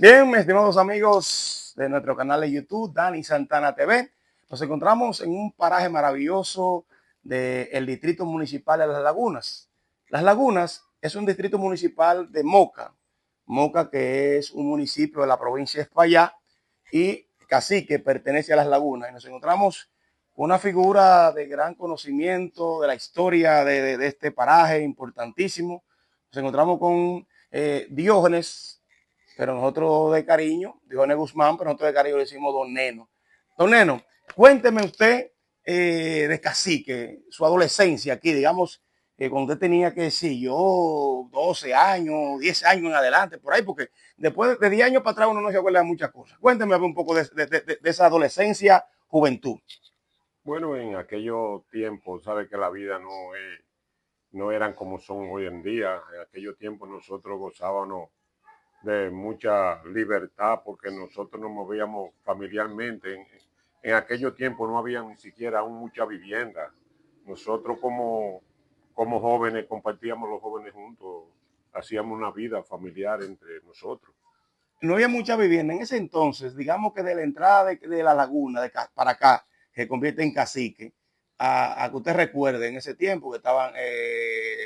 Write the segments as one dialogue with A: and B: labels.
A: Bien, mis estimados amigos de nuestro canal de YouTube, Dani Santana TV, nos encontramos en un paraje maravilloso del Distrito Municipal de Las Lagunas. Las Lagunas es un distrito municipal de Moca, Moca que es un municipio de la provincia de Espaillá y Cacique pertenece a Las Lagunas. Y nos encontramos con una figura de gran conocimiento de la historia de este paraje importantísimo. Nos encontramos con Diógenes, pero nosotros de cariño, Diógenes Guzmán, pero nosotros de cariño le decimos Don Neno. Don Neno, cuénteme usted de Cacique, su adolescencia aquí, digamos, cuando usted tenía que decir yo 12 años, 10 años en adelante, por ahí, porque después de 10 años para atrás uno no se acuerda de muchas cosas. Cuénteme un poco de esa adolescencia, juventud.
B: Bueno, en aquellos tiempos, sabe que la vida no eran como son hoy en día. En aquellos tiempos nosotros gozábamos de mucha libertad porque nosotros nos movíamos familiarmente. En aquellos tiempos no había ni siquiera aún mucha vivienda. Nosotros como jóvenes compartíamos los jóvenes juntos, hacíamos una vida familiar entre nosotros.
A: No había mucha vivienda. En ese entonces, digamos que de la entrada de la laguna para acá, que convierte en Cacique, a que usted recuerde en ese tiempo que estaban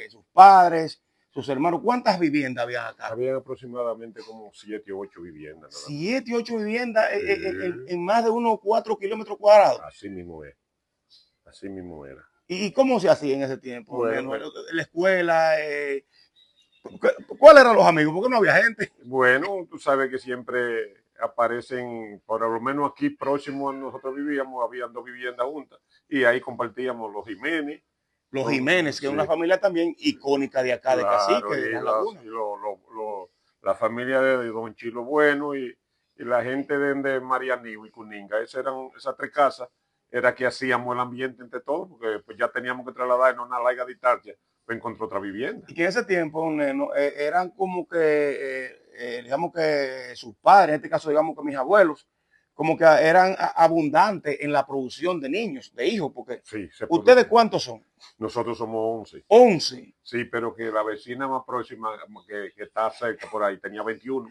A: sus padres, sus hermanos, ¿cuántas viviendas había acá?
B: Había aproximadamente como 7 u 8 viviendas nada más.
A: 7, 8 viviendas
B: Sí,
A: en más de unos 4 kilómetros cuadrados.
B: así mismo es, así mismo era.
A: ¿Y cómo se hacía en ese tiempo?
B: Bueno,
A: La escuela, ¿cuáles eran los amigos? Porque no había gente.
B: bueno, tú sabes que siempre aparecen, por lo menos aquí próximo a nosotros vivíamos, habían dos viviendas juntas y ahí compartíamos los Jiménez,
A: Los Jiménez, que es
B: sí,
A: una familia también icónica de acá, de Cacique,
B: claro,
A: de
B: y,
A: Las Lagunas.
B: la familia de Don Chilo Bueno y la gente de Marianío y Cuninga, esas tres casas, era que hacíamos el ambiente entre todos, porque pues ya teníamos que trasladarnos a una larga distancia para encontrar otra vivienda.
A: Y que en ese tiempo, Neno, eran como que, digamos que sus padres, en este caso, digamos que mis abuelos, como que eran abundantes en la producción de niños, de hijos, porque
B: Sí, se
A: ¿ustedes
B: produjo.
A: cuántos son?
B: Nosotros somos 11.
A: 11,
B: Sí, pero que la vecina más próxima que está cerca por ahí tenía 21.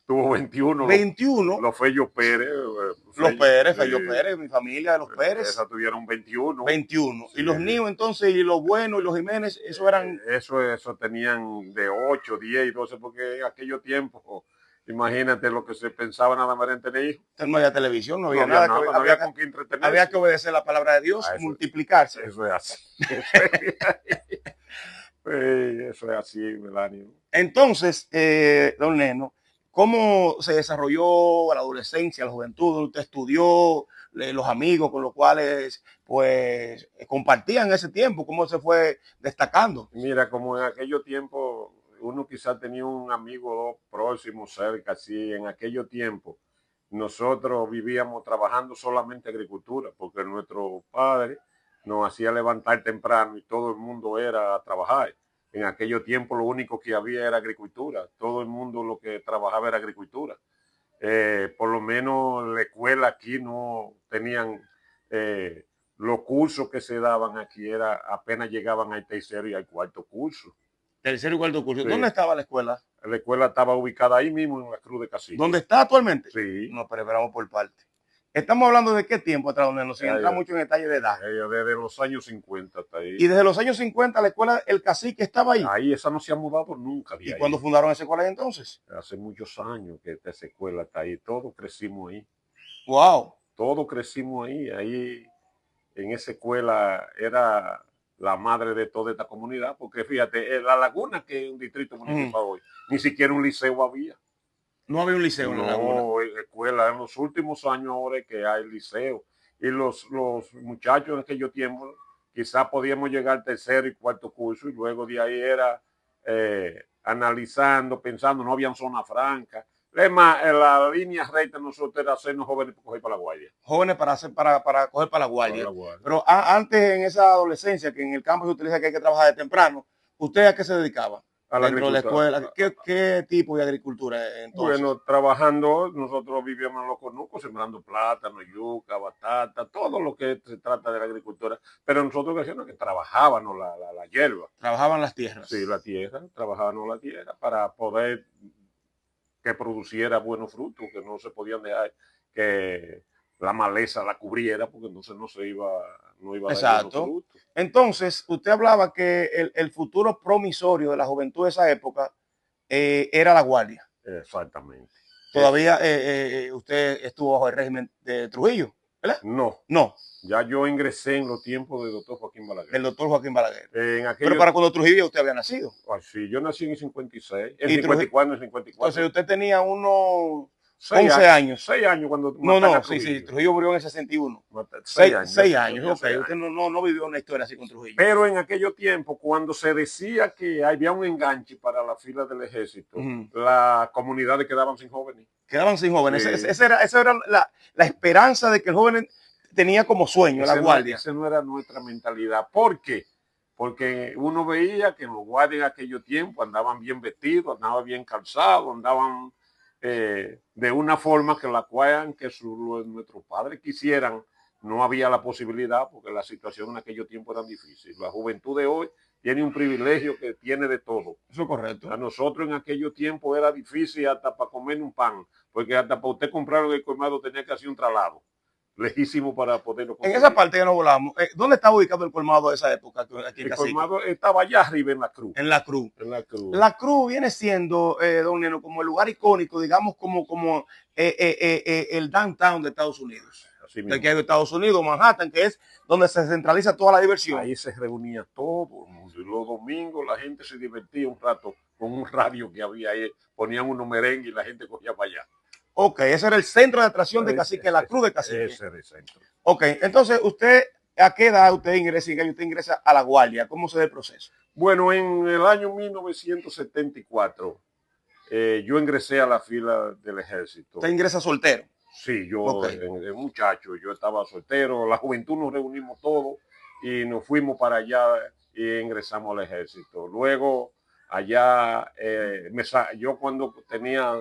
B: Tuvo 21
A: 21,
B: los Fello Pérez.
A: los
B: Fello,
A: Pérez, Fello
B: sí,
A: Pérez, mi familia de los Pérez,
B: esa tuvieron 21.
A: 21.
B: Sí,
A: Y los niños entonces, y los buenos y los Jiménez, eso eran,
B: eso tenían de 8, 10 y 12, porque en aquellos tiempos, imagínate lo que se pensaba nada más en tener hijos.
A: no había televisión, no
B: No
A: había
B: había
A: nada,
B: nada, no había con qué
A: había
B: entretenerse.
A: que obedecer la palabra de Dios,
B: Ah,
A: multiplicarse.
B: eso es así. Eso es así, Melanie.
A: Entonces, don Neno, ¿cómo se desarrolló la adolescencia, la juventud? ¿Usted estudió los amigos con los cuales pues compartían ese tiempo? ¿Cómo se fue destacando?
B: Mira, como en aquellos tiempos uno quizá tenía un amigo próximo, cerca, así, en aquellos tiempos nosotros vivíamos trabajando solamente agricultura, porque nuestro padre nos hacía levantar temprano y todo el mundo era a trabajar. En aquellos tiempos lo único que había era agricultura, todo el mundo lo que trabajaba era agricultura. Por lo menos la escuela aquí no tenían los cursos que se daban aquí, era apenas llegaban al tercero y al cuarto curso.
A: Tercero y cuarto curso.
B: Sí.
A: ¿Dónde estaba la escuela?
B: La escuela estaba ubicada ahí mismo en la Cruz de Cacique.
A: ¿Dónde está actualmente?
B: Sí.
A: No, pero esperamos por parte. Estamos hablando de qué tiempo atrás, don Neno, sin entrar mucho en detalle de edad.
B: Desde los años 50 hasta ahí.
A: Y desde los años 50 la escuela El Cacique estaba ahí.
B: Ahí esa no se ha mudado nunca de
A: ¿Y
B: ahí.
A: cuándo fundaron esa escuela entonces?
B: Hace muchos años que esa escuela está ahí. Todos crecimos ahí.
A: Wow.
B: Todos crecimos ahí. Ahí en esa escuela era la madre de toda esta comunidad, porque fíjate, La Laguna, que es un distrito municipal hoy, ni siquiera un liceo había.
A: No había un liceo en La Laguna.
B: No, escuela, en los últimos años ahora es que hay liceo. Y los muchachos en aquellos tiempos quizás podíamos llegar al tercer y cuarto curso y luego de ahí era analizando, pensando, no había zona franca. Es más, en la línea recta nosotros era hacernos jóvenes para coger para la guardia.
A: Jóvenes para coger para la
B: Para
A: guardia.
B: la guardia.
A: Pero antes en esa adolescencia, que en el campo se utiliza que hay que trabajar de temprano, ¿usted a qué se dedicaba?
B: A la
A: Dentro de la
B: agricultura.
A: escuela, ¿qué tipo de agricultura entonces?
B: Bueno, trabajando, nosotros vivíamos en los conucos, sembrando plátano, yuca, batata, todo lo que se trata de la agricultura. Pero nosotros que hacíamos que trabajábamos la hierba.
A: Trabajaban las
B: Sí,
A: tierras.
B: la tierra, trabajábamos la tierra para poder que produciera buenos frutos, que no se podían dejar que la maleza la cubriera, porque entonces no iba a dar buenos
A: Exacto.
B: frutos.
A: Entonces, usted hablaba que el futuro promisorio de la juventud de esa época era la guardia.
B: Exactamente.
A: Todavía usted estuvo bajo el régimen de Trujillo, ¿verdad?
B: No,
A: No,
B: ya yo ingresé en los tiempos del doctor Joaquín Balaguer.
A: del doctor Joaquín Balaguer.
B: En
A: Pero
B: aquellos,
A: para cuando Trujillo usted había nacido.
B: sí, yo nací en 56, en
A: Y Trujillo,
B: 54, en 54.
A: entonces usted tenía unos
B: 6
A: 11
B: años,
A: años.
B: 6 años cuando
A: No,
B: matan
A: no,
B: a
A: sí,
B: Trujillo.
A: Trujillo murió en el 61.
B: 6 años,
A: Seis
B: yo
A: años,
B: tenía
A: ok.
B: 6
A: Usted
B: años.
A: no vivió una historia así con Trujillo.
B: Pero en aquellos tiempos, cuando se decía que había un enganche para la fila del ejército, las comunidades quedaban sin jóvenes.
A: Quedaban sin jóvenes.
B: Sí.
A: Esa era la esperanza de que el joven tenía como sueño la guardia.
B: Esa no era nuestra mentalidad. ¿Por qué? Porque uno veía que los guardias en aquellos tiempos andaban bien vestidos, andaban bien calzados, andaban de una forma que la cual que nuestros padres quisieran, no había la posibilidad porque la situación en aquellos tiempos era difícil. La juventud de hoy tiene un privilegio que tiene de todo.
A: Eso es correcto.
B: A nosotros en aquellos tiempos era difícil hasta para comer un pan, porque hasta para usted comprarlo en el colmado tenía que hacer un traslado lejísimo para poderlo conseguir.
A: En esa parte que no volamos, ¿dónde estaba ubicado el colmado de esa época? Aquí en
B: El
A: Cacique?
B: colmado estaba allá arriba en la cruz.
A: En la Cruz.
B: En la Cruz.
A: La Cruz viene siendo, don Neno, como el lugar icónico, digamos, como el downtown de Estados Unidos.
B: Así
A: mismo. De que hay de Estados Unidos, Manhattan, que es donde se centraliza toda la diversión.
B: Ahí se reunía todo el mundo. Y los domingos la gente se divertía un rato con un radio que había ahí. Ponían unos merengues y la gente cogía para allá.
A: Ok, ese era el centro de atracción de Cacique, la Cruz de Cacique.
B: Ese era el centro.
A: Ok, entonces usted, ¿a qué edad usted ingresa a la guardia? ¿Cómo se da el proceso?
B: Bueno, en el año 1974 yo ingresé a la fila del ejército.
A: ¿Usted ingresa soltero?
B: Sí, yo, de muchacho, yo estaba soltero, la juventud nos reunimos todos y nos fuimos para allá y ingresamos al ejército. Luego, allá, yo cuando tenía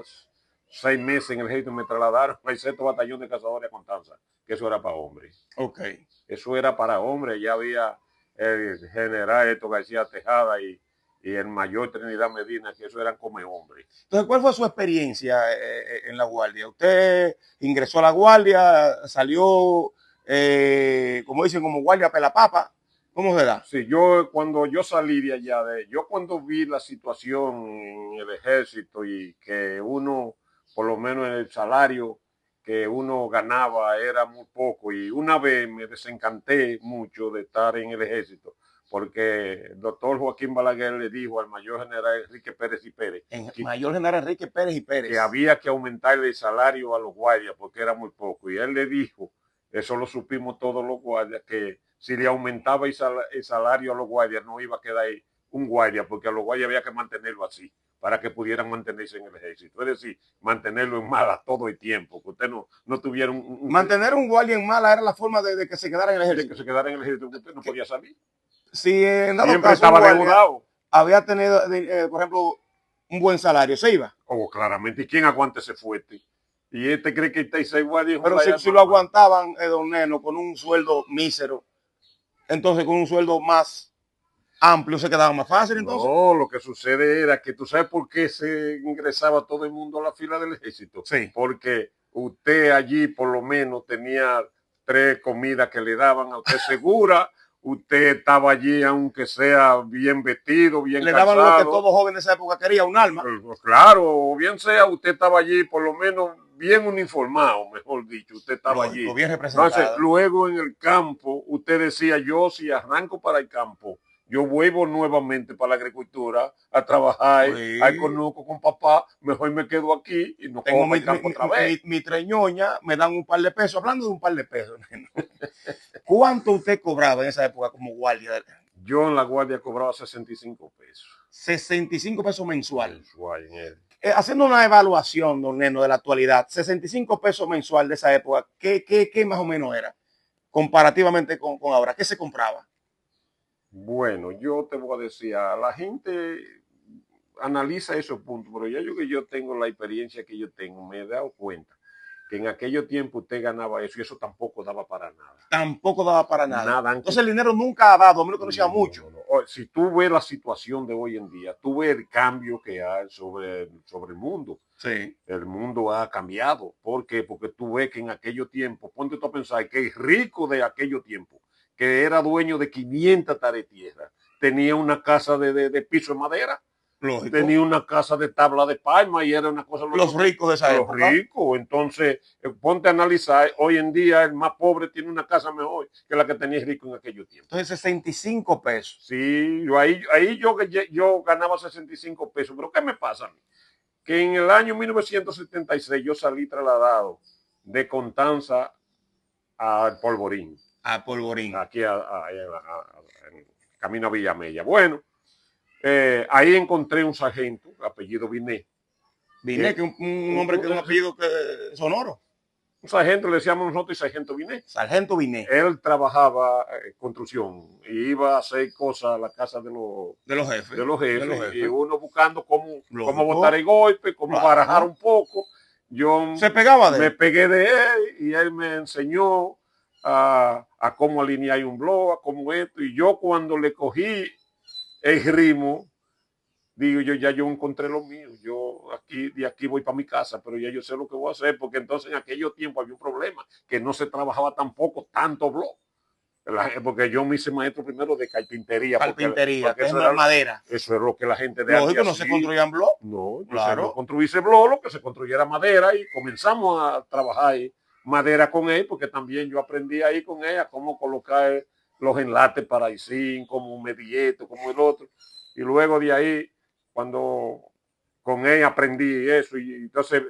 B: 6 meses en el ejército me trasladaron al 6º batallón de cazadores de Constanza, que eso era para hombres.
A: Ok.
B: Eso era para hombres, ya había el general Héctor García Tejada y el mayor Trinidad Medina, que eso eran como hombres.
A: Entonces, ¿cuál fue su experiencia en la guardia? Usted ingresó a la guardia, salió, como dicen, como guardia pelapapa. ¿Cómo se da?
B: Sí, cuando yo salí de allá, yo cuando vi la situación en el ejército y que uno, por lo menos el salario que uno ganaba era muy poco, y una vez me desencanté mucho de estar en el ejército, porque el doctor Joaquín Balaguer le dijo al mayor general Enrique Pérez y Pérez,
A: mayor general Enrique Pérez y Pérez,
B: que había que aumentarle el salario a los guardias porque era muy poco, y él le dijo, eso lo supimos todos los guardias, que si le aumentaba el salario a los guardias no iba a quedar ahí un guardia, porque a los guardias había que mantenerlo así para que pudieran mantenerse en el ejército. Es decir, mantenerlo en mala todo el tiempo, que usted no tuviera
A: mantener un guardia en mala era la forma de que se quedara en el ejército.
B: De que se quedara en el ejército, que usted no podía salir.
A: Si en dado
B: siempre
A: caso,
B: estaba deudado.
A: Había tenido, por ejemplo, un buen salario, ¿se iba?
B: Oh, claramente. ¿Y quién aguanta ese fuerte? Y este cree que está seis guardias.
A: Pero si lo aguantaban, don Neno, con un sueldo mísero, entonces con un sueldo más amplio se quedaba más fácil, entonces.
B: No, lo que sucede era que tú sabes por qué se ingresaba todo el mundo a la fila del ejército.
A: Sí.
B: Porque usted allí por lo menos tenía 3 comidas que le daban a usted segura. Usted estaba allí aunque sea bien vestido, bien
A: le
B: calzado.
A: Le daban lo que todo joven de esa época quería, un arma.
B: Claro, o bien sea, usted estaba allí por lo menos bien uniformado, mejor dicho, usted estaba allí.
A: Bien representado.
B: Entonces, luego en el campo, usted decía, yo si arranco para el campo, yo vuelvo nuevamente para la agricultura a trabajar, ahí conozco con papá, mejor me quedo aquí y no
A: tengo
B: cojo el campo otra vez.
A: Mi treñoña, me dan un par de pesos, hablando de un par de pesos. ¿Cuánto usted cobraba en esa época como guardia?
B: Yo en la guardia cobraba 65 pesos.
A: 65 pesos mensual.
B: Mensual en él.
A: Haciendo una evaluación, don Neno, de la actualidad, 65 pesos mensual de esa época, ¿qué más o menos era? Comparativamente con ahora, ¿qué se compraba?
B: Bueno, yo te voy a decir, a la gente analiza esos puntos, pero ya yo tengo la experiencia que yo tengo, me he dado cuenta que en aquellos tiempos usted ganaba eso y eso tampoco daba para nada.
A: Tampoco daba para nada. Entonces el dinero nunca ha dado, a menos que no sea mucho.
B: No. Si tú ves la situación de hoy en día, tú ves el cambio que hay sobre el mundo.
A: Sí.
B: El mundo ha cambiado. ¿Por qué? Porque tú ves que en aquellos tiempos, ponte tú a pensar que el rico de aquellos tiempos, que era dueño de 500 hectáreas de tierra, tenía una casa de piso de madera,
A: Lógico.
B: tenía una casa de tabla de palma y era una cosa
A: Los ricos de esa
B: los
A: época.
B: ricos. Entonces, ponte a analizar, hoy en día el más pobre tiene una casa mejor que la que tenía el rico en aquellos tiempos.
A: Entonces, 65 pesos.
B: Sí, yo ganaba 65 pesos, pero ¿qué me pasa a mí? Que en el año 1976 yo salí trasladado de Constanza al Polvorín,
A: A Polvorín.
B: aquí en camino a Villamella. Bueno, ahí encontré un sargento, apellido Biné.
A: Biné, que un hombre que es un apellido sonoro.
B: Un sargento, le decíamos nosotros, y sargento Biné.
A: Sargento Biné.
B: Él trabajaba construcción y iba a hacer cosas a la casa de los jefes. De los jefes. Y uno buscando cómo botar el golpe, cómo barajar un poco. Yo
A: se pegaba de él.
B: Me pegué de él y él me enseñó a cómo alinear un blog, a cómo esto. Y yo cuando le cogí el ritmo, digo yo, ya yo encontré lo mío, de aquí voy para mi casa, pero ya yo sé lo que voy a hacer, porque entonces en aquellos tiempos había un problema, que no se trabajaba tampoco tanto blog, porque yo me hice maestro primero de carpintería.
A: Porque que eso es madera.
B: Eso es lo que la gente de
A: lógico, no se construían blog.
B: No, claro. No construirse blog, lo que se construyera madera y comenzamos a trabajar ahí madera con él, porque también yo aprendí ahí con ella cómo colocar los enlates para ISIN, como medilleto, como el otro, y luego de ahí cuando con él aprendí eso y entonces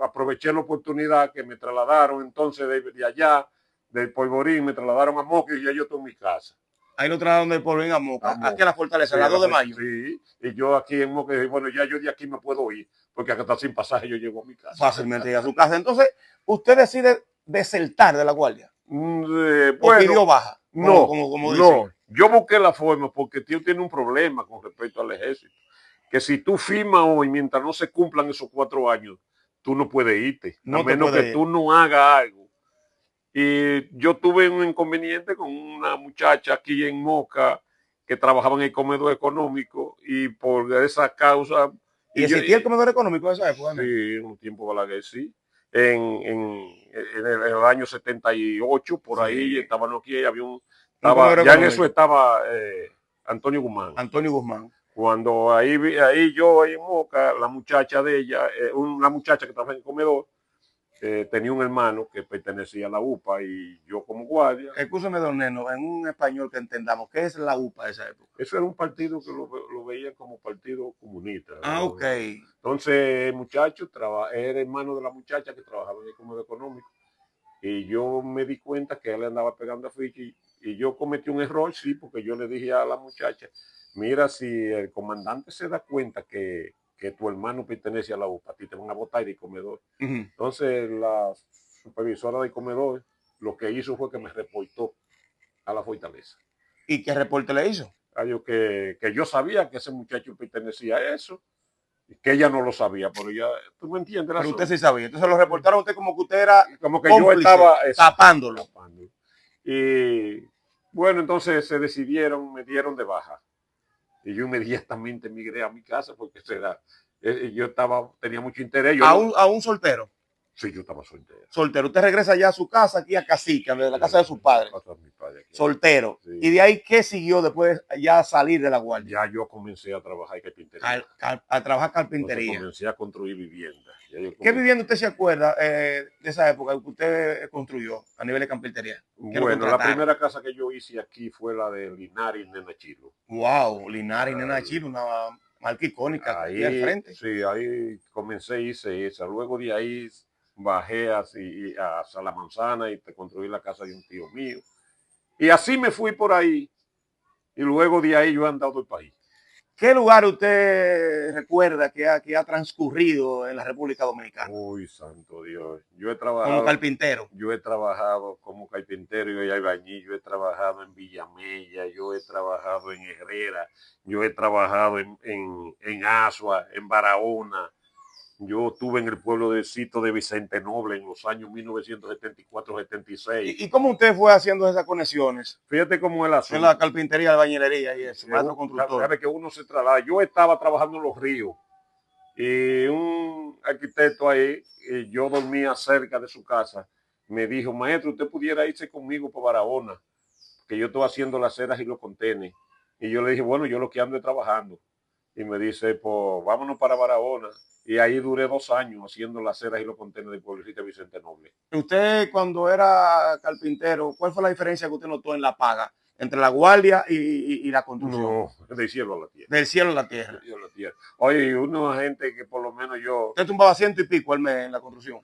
B: aproveché la oportunidad que me trasladaron entonces de allá, del Polvorín, me trasladaron a Moca y ya yo estoy en mi casa.
A: Ahí lo trasladaron del Polvorín a Moca, aquí a la Fortaleza, sí, la 2 de mayo.
B: Sí, y yo aquí en Moca, bueno, ya yo de aquí me puedo ir, porque acá está sin pasaje, yo llego a mi casa.
A: Fácilmente a su casa. Entonces, usted decide desertar de la guardia.
B: Bueno,
A: ¿o pidió baja?
B: No, no. Yo busqué la forma porque tío tiene un problema con respecto al ejército. Que si tú firmas hoy, mientras no se cumplan esos 4 años, tú no puedes irte, a menos que tú no hagas algo. Y yo tuve un inconveniente con una muchacha aquí en Moca que trabajaba en el comedor económico y por esa causa...
A: ¿Y existía el comedor económico de esa época?
B: Sí, en un tiempo Balaguer, sí. En el año 78, por ahí estaban aquí, había ya en eso estaba Antonio Guzmán.
A: Antonio Guzmán.
B: Cuando ahí yo en Moca, la muchacha de ella, una muchacha que trabaja en el comedor, tenía un hermano que pertenecía a la UPA y yo como guardia.
A: Escúchame, don Neno, en un español que entendamos, ¿qué es la UPA de esa época?
B: Eso era un partido que lo veían como partido comunista.
A: Ah, ¿no? Ok.
B: Entonces el muchacho era hermano de la muchacha que trabajaba en el comedor económico. Y yo me di cuenta que él andaba pegando a ficha y yo cometí un error, sí, porque yo le dije a la muchacha, mira, si el comandante se da cuenta que tu hermano pertenece a la UPA, a ti te van a botar del comedor. Entonces la supervisora del comedor lo que hizo fue que me reportó a la fortaleza.
A: ¿Y qué reporte le hizo?
B: Que yo sabía que ese muchacho pertenecía a eso, que ella no lo sabía, pero ya, tú me entiendes.
A: Pero usted sí sabía, entonces lo reportaron a usted como que usted era
B: como que cómplice, yo estaba
A: tapándolo.
B: Y bueno, entonces se decidieron, me dieron de baja. Y yo inmediatamente migré a mi casa porque yo tenía mucho interés.
A: ¿A un soltero?
B: Sí, yo estaba soltero.
A: Soltero. Usted regresa ya a su casa, aquí a Cacique, de la casa de sus padres. Soltero. Sí. ¿Y de ahí qué siguió después ya salir de la guardia?
B: Ya yo comencé a trabajar carpintería.
A: A trabajar carpintería.
B: Entonces comencé a construir viviendas.
A: ¿Qué vivienda usted se acuerda de esa época que usted construyó a nivel de carpintería?
B: Bueno, la primera casa que yo hice aquí fue la de Linares y Nena Chilo.
A: Wow, Linares y Nena Chilo, una marca icónica
B: ahí al frente. Sí, ahí comencé, hice esa. Luego de ahí bajé a la Manzana y te construí la casa de un tío mío. Y así me fui por ahí. Y luego de ahí yo he andado el país.
A: ¿Qué lugar usted recuerda que ha transcurrido en la República Dominicana?
B: Uy, santo Dios. Yo he trabajado
A: como carpintero.
B: Yo he trabajado como carpintero y albañil. Yo he trabajado en Villamella. Yo he trabajado en Herrera. Yo he trabajado en Asua, en Barahona. Yo estuve en el pueblo de Cito de Vicente Noble en los años 1974-76.
A: ¿Y cómo usted fue haciendo esas conexiones?
B: Fíjate cómo es el asunto.
A: En la carpintería, la bañilería y eso, maestro constructor.
B: Sabe que uno se traslada. Yo estaba trabajando en Los Ríos Y un arquitecto ahí, yo dormía cerca de su casa, me dijo, maestro, usted pudiera irse conmigo para Barahona, que yo estoy haciendo las ceras y los contenes. Y yo le dije, bueno, yo lo que ando es trabajando. Y me dice, pues vámonos para Barahona. Y ahí duré 2 años haciendo las ceras y los contenes de Pueblito Vicente Noble.
A: Usted cuando era carpintero, ¿cuál fue la diferencia que usted notó en la paga entre la guardia y la construcción?
B: No, del cielo a la tierra.
A: Del cielo a la tierra.
B: Del cielo a la tierra. Oye, una gente que por lo menos yo...
A: Usted tumbaba 100 y pico al mes en la construcción.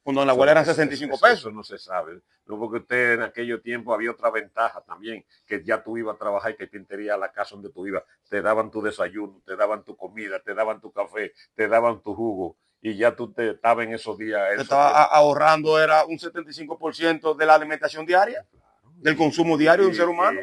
A: Cuando en la guardia eran 65 pesos.
B: Eso no se sabe. Luego que usted en aquellos tiempos había otra ventaja también, que ya tú ibas a trabajar y que pintería a la casa donde tú ibas. Te daban tu desayuno, te daban tu comida, te daban tu café, te daban tu jugo. Y ya tú te estabas en esos días.
A: Usted estaba ahorrando, era un 75% de la alimentación diaria,
B: Claro,
A: del consumo diario de un ser humano.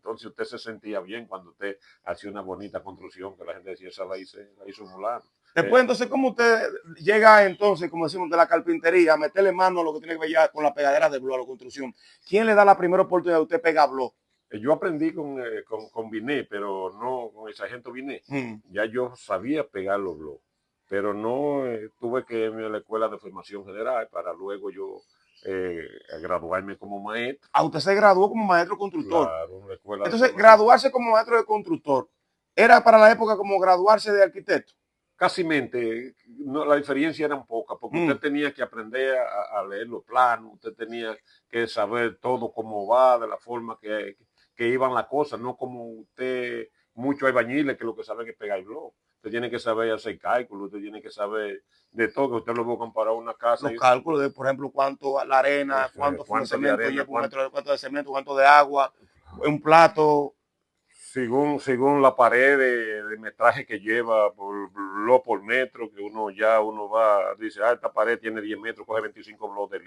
B: entonces usted se sentía bien cuando usted hacía una bonita construcción, que la gente decía, esa la hizo fulano.
A: Después, entonces, ¿cómo usted llega entonces, como decimos, de la carpintería, a meterle mano a lo que tiene que ver ya con la pegadera de blog a la construcción? ¿Quién le da la primera oportunidad de usted pegar blog?
B: Yo aprendí con Biné, pero no con el sargento Biné. Ya yo sabía pegar los blogs, pero no tuve que irme a la escuela de formación general para luego yo graduarme como maestro.
A: Usted se graduó como maestro constructor.
B: Claro, la escuela
A: entonces, graduarse como maestro de constructor, ¿era para la época como graduarse de arquitecto?
B: Casi mente, no, la diferencia era un poca, porque usted tenía que aprender a leer los planos, usted tenía que saber todo cómo va, de la forma que iban las cosas, no como usted, muchos albañiles que lo que saben es pegar el blog. Usted tiene que saber hacer cálculos, usted tiene que saber de todo, que usted lo buscan para una casa.
A: Los cálculos de, por ejemplo, cuánto la arena, cuánto de cemento lleva un metro, cuánto de cemento, cuánto de agua, un plato.
B: Según la pared de metraje que lleva por metro, que uno va, dice, esta pared tiene 10 metros, coge 25 bloques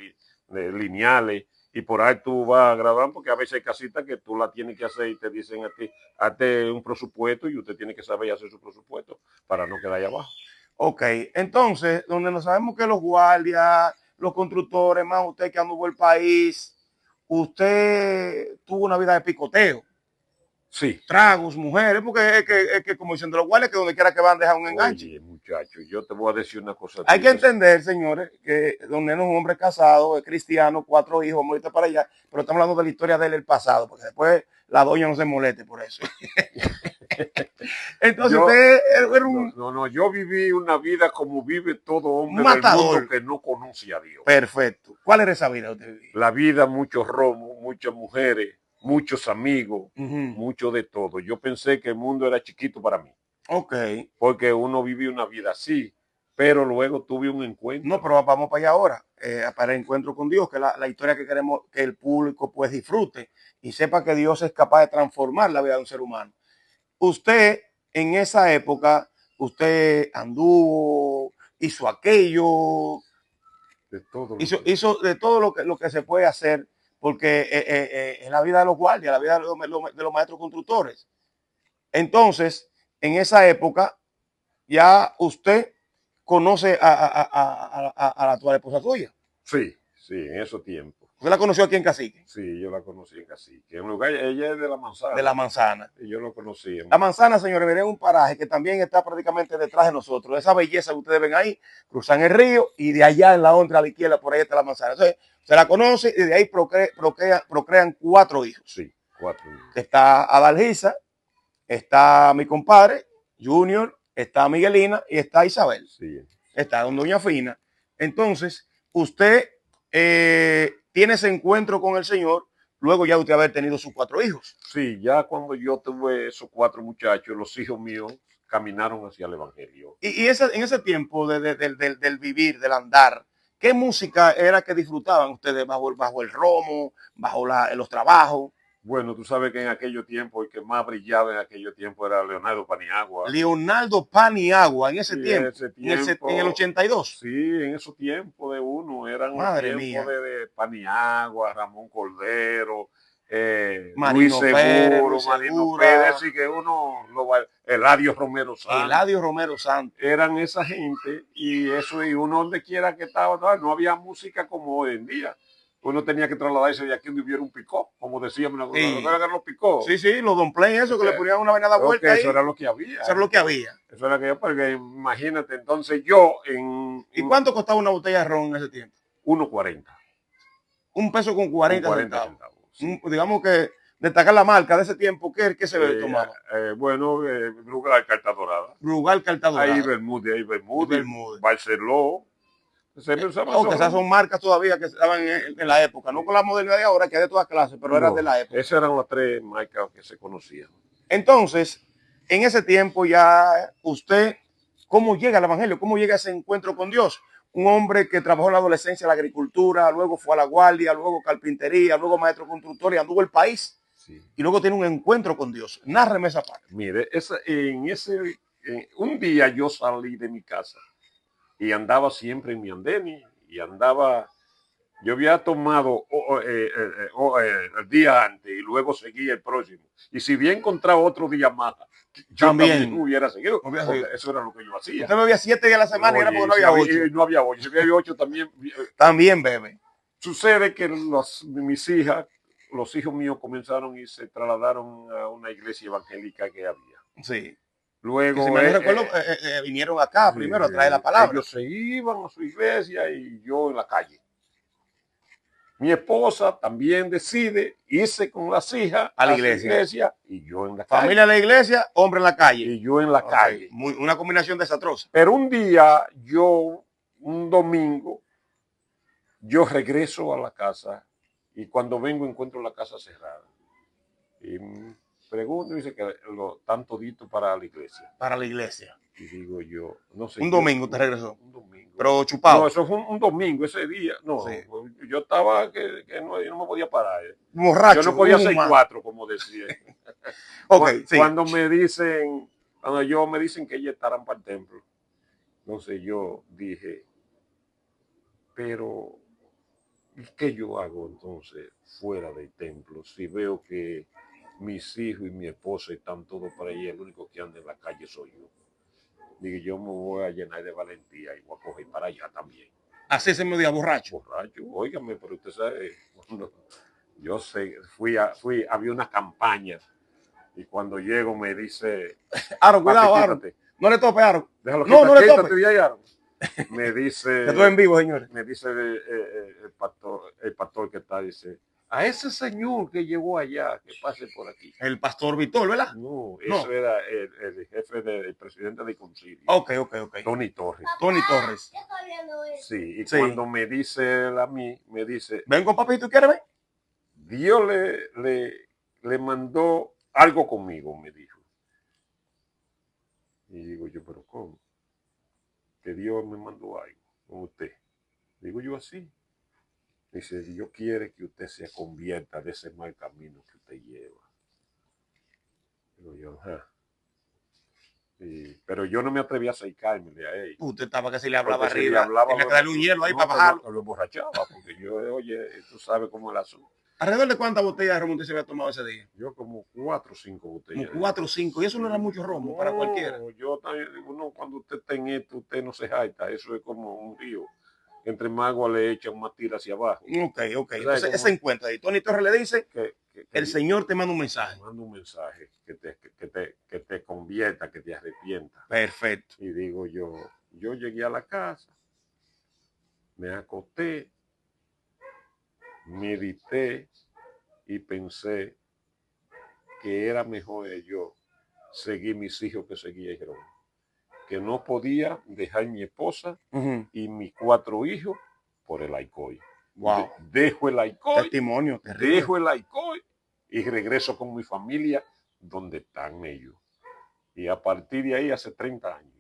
B: de lineales, y por ahí tú vas a grabar, porque a veces hay casitas que tú la tienes que hacer y te dicen a ti, hazte un presupuesto y usted tiene que saber hacer su presupuesto para no quedar ahí abajo.
A: Ok, entonces, donde no sabemos que los guardias, los constructores, más usted que anduvo el país, usted tuvo una vida de picoteo.
B: Sí.
A: Tragos, mujeres, porque es que como dicen de los guardias, que donde quiera que van dejan un enganche.
B: Oye, muchacho, yo te voy a decir una cosa.
A: Hay que entender, señores, que don Neno es un hombre casado, es cristiano, 4 hijos, vamos ahorita para allá, pero estamos hablando de la historia de él, el pasado, porque después la doña no se moleste por eso. Entonces usted era un...
B: No, yo viví una vida como vive todo hombre
A: matador
B: del mundo que no conoce a Dios.
A: Perfecto. ¿Cuál era esa vida usted vivía?
B: La vida, muchos romos, muchas mujeres, muchos amigos, mucho de todo. Yo pensé que el mundo era chiquito para mí.
A: Ok.
B: Porque uno vivía una vida así, pero luego tuve un encuentro.
A: No, pero vamos para allá ahora, para el encuentro con Dios, que es la historia que queremos que el público pues disfrute y sepa que Dios es capaz de transformar la vida de un ser humano. Usted, en esa época, usted anduvo, hizo aquello,
B: de todo
A: hizo de todo lo que se puede hacer, porque es la vida de los guardias, la vida de los maestros constructores. Entonces, en esa época, ya usted conoce a la actual esposa suya.
B: Sí, en esos tiempos.
A: ¿Usted la conoció aquí en Cacique?
B: Sí, yo la conocí en Cacique. En lugar, ella es de La Manzana.
A: De La Manzana.
B: Y yo lo conocí.
A: La Manzana, señores, miren, un paraje que también está prácticamente detrás de nosotros. Esa belleza que ustedes ven ahí, cruzan el río y de allá en la otra a la izquierda, por ahí está La Manzana. Entonces, se la conoce y de ahí procrean 4 hijos.
B: Sí, 4 hijos.
A: Está Adalgisa, está mi compadre, Junior, está Miguelina y está Isabel.
B: Sí.
A: Está doña Fina. Entonces, usted tiene ese encuentro con el Señor luego ya usted haber tenido sus 4 hijos.
B: Sí, ya cuando yo tuve esos 4 muchachos, los hijos míos caminaron hacia el Evangelio.
A: Y en ese tiempo del vivir, del andar, ¿qué música era que disfrutaban ustedes bajo el romo, bajo los trabajos?
B: Bueno, tú sabes que en aquellos tiempos el que más brillaba en aquellos tiempos era Leonardo Paniagua.
A: Leonardo Paniagua en ese tiempo,
B: en
A: el 82.
B: Sí, en esos tiempos de uno, eran los tiempos de Paniagua, Ramón Cordero, Luis Seguro, Marino Pérez, y que Eladio Romero Santos.
A: Eladio Romero Santos.
B: Eran esa gente y uno donde quiera que estaba, no había música como hoy en día. uno tenía que trasladarse de aquí donde hubiera un picó, como decíamos,
A: Sí.
B: eran los picó.
A: Sí, sí, los don play, eso, que le ponían una vaina de vuelta ahí.
B: Eso era lo que había.
A: Eso era lo que había.
B: Eso era que porque imagínate, entonces yo en...
A: ¿Y cuánto costaba una botella de ron en ese tiempo?
B: 1.40.
A: $1 con 40 centavos.
B: Sí.
A: Digamos que destacar la marca de ese tiempo, ¿qué se tomaba?
B: Bueno, Brugal, Carta Dorada.
A: Brugal, Carta Dorada.
B: Ahí Bermúdez, Barceló.
A: Que esas son marcas todavía que estaban en la época, no con la modernidad de ahora, que es de todas clases, pero eran de la época.
B: Esas eran las 3 marcas que se conocían.
A: Entonces, en ese tiempo ya usted, ¿cómo llega al evangelio? ¿Cómo llega a ese encuentro con Dios? Un hombre que trabajó en la adolescencia en la agricultura, luego fue a la guardia, luego carpintería, luego maestro constructor y anduvo el país. Sí. Y luego tiene un encuentro con Dios. Nárreme esa parte.
B: Mire, un día yo salí de mi casa y andaba siempre en mi andén y andaba, yo había tomado el día antes y luego seguí el próximo. Y si había encontrado otro día más, yo también hubiera seguido. Eso era lo que yo hacía.
A: Usted bebía 7 días a la semana y era porque no había 8.
B: No había 8, si había 8 también.
A: También bebe.
B: Sucede que mis hijas, los hijos míos comenzaron y se trasladaron a una iglesia evangélica que había.
A: Sí.
B: Luego,
A: si me recuerdo, vinieron acá primero a traer la palabra.
B: Ellos se iban a su iglesia y yo en la calle. Mi esposa también decide irse con las hijas
A: a la iglesia
B: y yo en la calle.
A: Familia en la iglesia, hombre en la calle.
B: Y yo en la calle.
A: Una combinación desastrosa.
B: Pero un día, un domingo, yo regreso a la casa y cuando vengo encuentro la casa cerrada. Y pregunto y dice que están toditos para la iglesia.
A: Para la iglesia.
B: Y digo yo, no sé.
A: Un domingo te regresó.
B: Un domingo.
A: Pero chupado.
B: No, eso fue un domingo ese día. No, sí. Yo estaba que no, yo no me podía parar.
A: Borracho.
B: Yo no podía hacer 4, como decía. Cuando me dicen que ellos estarán para el templo. Entonces yo dije, pero ¿y qué yo hago entonces fuera del templo? Si veo que mis hijos y mi esposa están todos para allí, el único que anda en la calle soy yo. Digo, yo me voy a llenar de valentía y voy a coger para allá también.
A: Así se me dio borracho.
B: Borracho, óigame, pero usted sabe, yo sé, había una campaña y cuando llego me dice,
A: Aaron, cuidado, Aaron. No le tope, Aaron.
B: Déjalo,
A: no le tope.
B: De ahí, Aaron. Me dice,
A: estoy en vivo, señores.
B: Me dice el pastor que está, dice, a ese señor que llegó allá, que pase por aquí.
A: El pastor Víctor, ¿verdad?
B: No, eso era el jefe del presidente del concilio.
A: Ok.
B: Tony Torres.
A: Tony Torres.
B: Sí, y cuando me dice él a mí, me dice,
A: ven con papi, ¿tú quieres ver?
B: Dios le mandó algo conmigo, me dijo. Y digo yo, pero ¿cómo? Que Dios me mandó algo con usted. Digo yo así. Dice, Dios quiere que usted se convierta de ese mal camino que usted lleva. Digo yo, pero yo no me atreví a acercármele a él.
A: Usted estaba que se le hablaba arriba. Tenía que darle un hielo ahí para bajarlo.
B: Lo emborrachaba, porque yo, oye, tú sabes cómo es el asunto.
A: ¿Alrededor de cuántas botellas de romo usted se había tomado ese día?
B: Yo como 4 o 5 botellas.
A: Como 4 o 5. Y eso no era mucho romo para cualquiera.
B: Yo también, cuando usted está en esto, usted no se jacta. Eso es como un río. Entre más agua le echan, más tira hacia abajo.
A: Ok. Entonces, ese encuentro ahí. Tony Torres le dice que el Señor te manda un mensaje.
B: Te manda un mensaje que te convierta, que te arrepienta.
A: Perfecto.
B: Y digo yo llegué a la casa, me acosté, medité y pensé que era mejor yo seguir mis hijos que seguir a Jerónimo. Que no podía dejar mi esposa y mis 4 hijos por el alcohol.
A: Wow.
B: Dejo el alcohol.
A: Testimonio terrible.
B: Dejo el alcohol y regreso con mi familia donde están ellos. Y a partir de ahí, hace 30 años.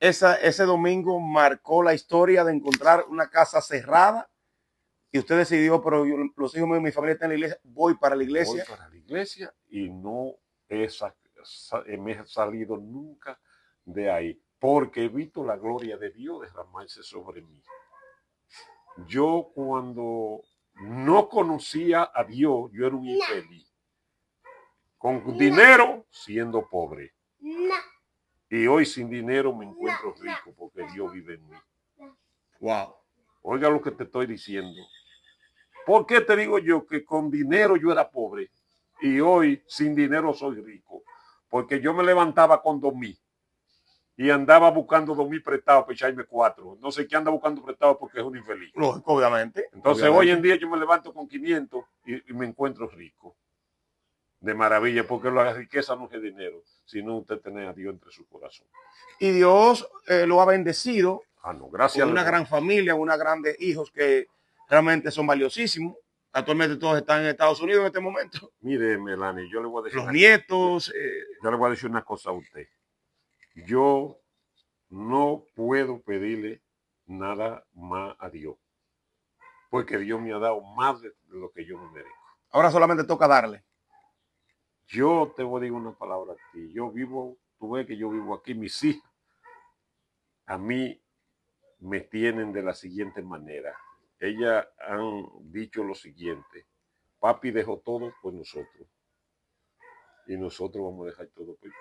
A: Ese domingo marcó la historia de encontrar una casa cerrada y usted decidió, pero los hijos míos y mi familia están en la iglesia, voy para la iglesia.
B: Voy para la iglesia y no me he salido nunca de ahí, porque he visto la gloria de Dios derramarse sobre mí. Yo cuando no conocía a Dios, yo era un infeliz. Con dinero, siendo pobre. Y hoy sin dinero me encuentro rico porque Dios vive en mí.
A: Wow.
B: Oiga lo que te estoy diciendo. ¿Por qué te digo yo que con dinero yo era pobre y hoy sin dinero soy rico? Porque yo me levantaba con 2,000 y andaba buscando 2,000 prestados para echarme 4. No sé qué anda buscando prestado porque es un infeliz.
A: Lógico, obviamente.
B: Entonces hoy en
A: Obviamente.
B: día yo me levanto con 500 y me encuentro rico. De maravilla, porque la riqueza no es el dinero, sino usted tener a Dios entre su corazón.
A: Y Dios lo ha bendecido
B: Ah, no,
A: con
B: gracias al
A: una
B: Señor.
A: gran familia, una grandes hijos que realmente son valiosísimos. Actualmente todos están en Estados Unidos en este momento.
B: Mire, Melanie, yo le voy a decir
A: Los
B: una cosa.
A: nietos.
B: Yo le voy a decir una cosa a usted. Yo no puedo pedirle nada más a Dios, porque Dios me ha dado más de lo que yo me merezco.
A: Ahora solamente toca darle.
B: Yo te voy a decir una palabra a ti. Yo vivo, tú ves que yo vivo aquí, mis hijas, a mí me tienen de la siguiente manera. Ellas han dicho lo siguiente: papi dejó todo por nosotros y nosotros vamos a dejar todo por papi.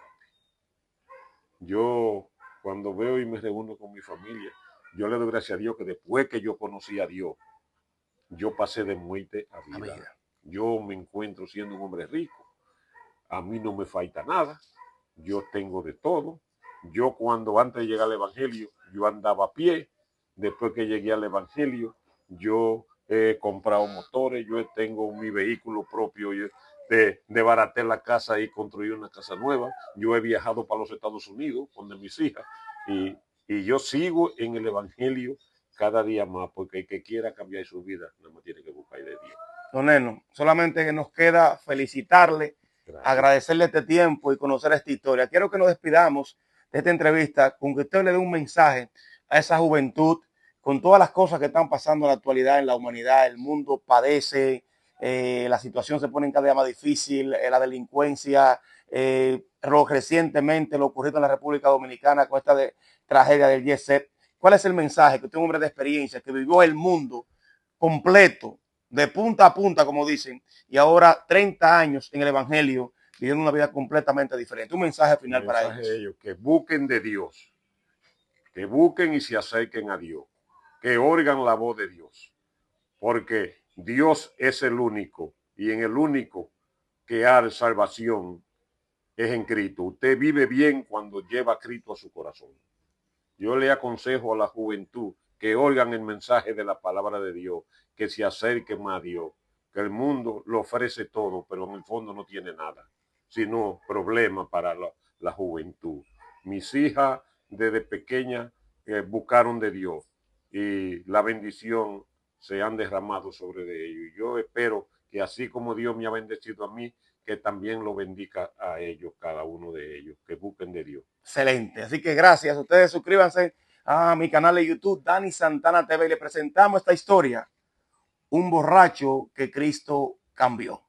B: Yo cuando veo y me reúno con mi familia, yo le doy gracias a Dios que después que yo conocí a Dios, yo pasé de muerte a vida. Yo me encuentro siendo un hombre rico. A mí no me falta nada. Yo tengo de todo. Yo cuando antes de llegar al Evangelio, yo andaba a pie. Después que llegué al Evangelio, yo he comprado motores, yo tengo mi vehículo propio, de baraté la casa y construí una casa nueva. Yo he viajado para los Estados Unidos con mis hijas y yo sigo en el Evangelio cada día más, porque el que quiera cambiar su vida, nada más tiene que buscar de Dios.
A: Don Neno, solamente nos queda felicitarle,
B: Gracias.
A: agradecerle este tiempo y conocer esta historia. Quiero que nos despidamos de esta entrevista con que usted le dé un mensaje a esa juventud con todas las cosas que están pasando en la actualidad en la humanidad. El mundo padece, la situación se pone cada día más difícil, la delincuencia, recientemente lo ocurrido en la República Dominicana con esta tragedia del Jet Set. ¿Cuál es el mensaje que usted, un hombre de experiencia, que vivió el mundo completo, de punta a punta, como dicen, y ahora 30 años en el Evangelio, viviendo una vida completamente diferente? Un mensaje final para ellos.
B: De ellos, que busquen de Dios, que busquen y se acerquen a Dios, que oigan la voz de Dios, porque Dios es el único, y en el único que hay salvación es en Cristo. Usted vive bien cuando lleva a Cristo a su corazón. Yo le aconsejo a la juventud que oigan el mensaje de la palabra de Dios, que se acerquen más a Dios, que el mundo lo ofrece todo, pero en el fondo no tiene nada, sino problemas para la juventud. Mis hijas desde pequeñas buscaron de Dios y la bendición se han derramado sobre de ellos. Yo espero que así como Dios me ha bendecido a mí, que también lo bendiga a ellos, cada uno de ellos, que busquen de Dios.
A: Excelente. Así que gracias. Ustedes suscríbanse a mi canal de YouTube, Dani Santana TV. Le presentamos esta historia, un borracho que Cristo cambió.